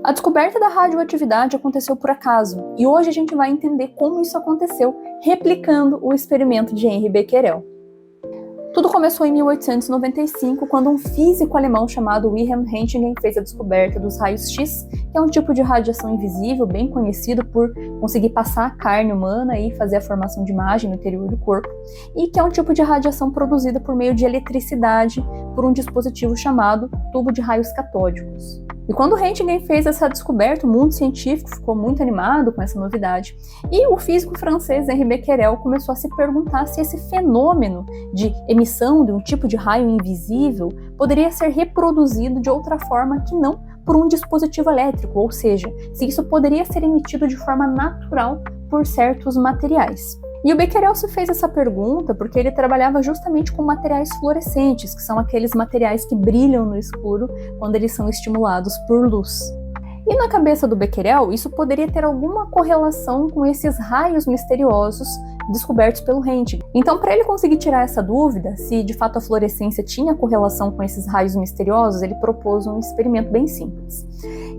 A descoberta da radioatividade aconteceu por acaso, e hoje a gente vai entender como isso aconteceu, replicando o experimento de Henri Becquerel. Tudo começou em 1895, quando um físico alemão chamado Wilhelm Röntgen fez a descoberta dos raios X, que é um tipo de radiação invisível bem conhecido por conseguir passar a carne humana e fazer a formação de imagem no interior do corpo, e que é um tipo de radiação produzida por meio de eletricidade por um dispositivo chamado tubo de raios catódicos. E quando Röntgen fez essa descoberta, o mundo científico ficou muito animado com essa novidade. E o físico francês Henri Becquerel começou a se perguntar se esse fenômeno de emissão de um tipo de raio invisível poderia ser reproduzido de outra forma que não por um dispositivo elétrico, ou seja, se isso poderia ser emitido de forma natural por certos materiais. E o Becquerel se fez essa pergunta porque ele trabalhava justamente com materiais fluorescentes, que são aqueles materiais que brilham no escuro quando eles são estimulados por luz. E na cabeça do Becquerel, isso poderia ter alguma correlação com esses raios misteriosos descobertos pelo Röntgen. Então, para ele conseguir tirar essa dúvida, se de fato a fluorescência tinha correlação com esses raios misteriosos, ele propôs um experimento bem simples.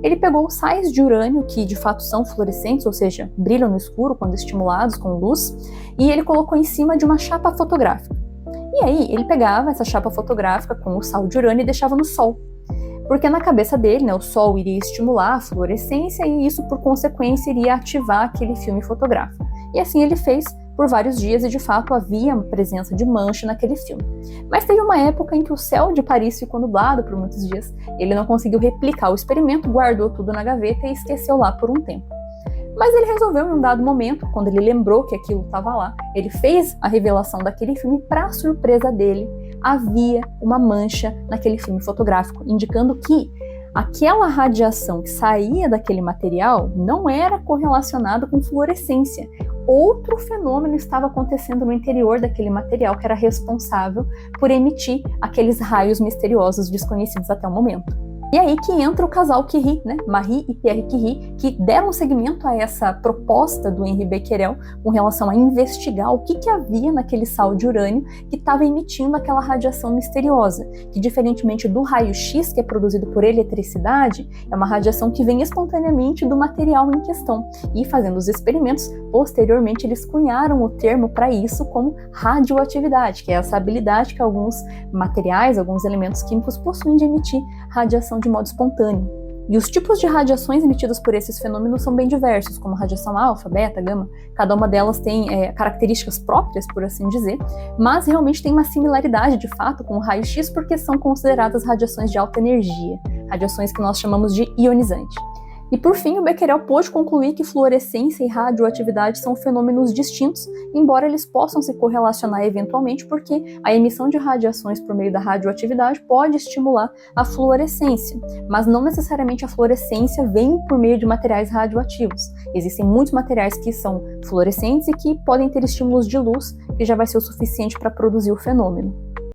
Ele pegou sais de urânio, que de fato são fluorescentes, ou seja, brilham no escuro quando estimulados com luz, e ele colocou em cima de uma chapa fotográfica. E aí, ele pegava essa chapa fotográfica com o sal de urânio e deixava no sol. Porque na cabeça dele, o sol iria estimular a fluorescência e isso, por consequência, iria ativar aquele filme fotográfico. E assim ele fez por vários dias e, de fato, havia uma presença de mancha naquele filme. Mas teve uma época em que o céu de Paris ficou nublado por muitos dias, ele não conseguiu replicar o experimento, guardou tudo na gaveta e esqueceu lá por um tempo. Mas ele resolveu, em um dado momento, quando ele lembrou que aquilo estava lá, ele fez a revelação daquele filme. Para surpresa dele, havia uma mancha naquele filme fotográfico, indicando que aquela radiação que saía daquele material não era correlacionada com fluorescência. Outro fenômeno estava acontecendo no interior daquele material que era responsável por emitir aqueles raios misteriosos desconhecidos até o momento. E aí que entra o casal Curie, Marie e Pierre Curie, que deram seguimento a essa proposta do Henri Becquerel com relação a investigar o que havia naquele sal de urânio que estava emitindo aquela radiação misteriosa, que diferentemente do raio-x, que é produzido por eletricidade, é uma radiação que vem espontaneamente do material em questão. E fazendo os experimentos, posteriormente eles cunharam o termo para isso como radioatividade, que é essa habilidade que alguns materiais, alguns elementos químicos possuem de emitir radiação de modo espontâneo. E os tipos de radiações emitidas por esses fenômenos são bem diversos, como radiação alfa, beta, gama. Cada uma delas tem características próprias, por assim dizer, mas realmente tem uma similaridade, de fato, com o raio-x, porque são consideradas radiações de alta energia, radiações que nós chamamos de ionizante. E por fim, o Becquerel pôde concluir que fluorescência e radioatividade são fenômenos distintos, embora eles possam se correlacionar eventualmente, porque a emissão de radiações por meio da radioatividade pode estimular a fluorescência, mas não necessariamente a fluorescência vem por meio de materiais radioativos. Existem muitos materiais que são fluorescentes e que podem ter estímulos de luz, que já vai ser o suficiente para produzir o fenômeno.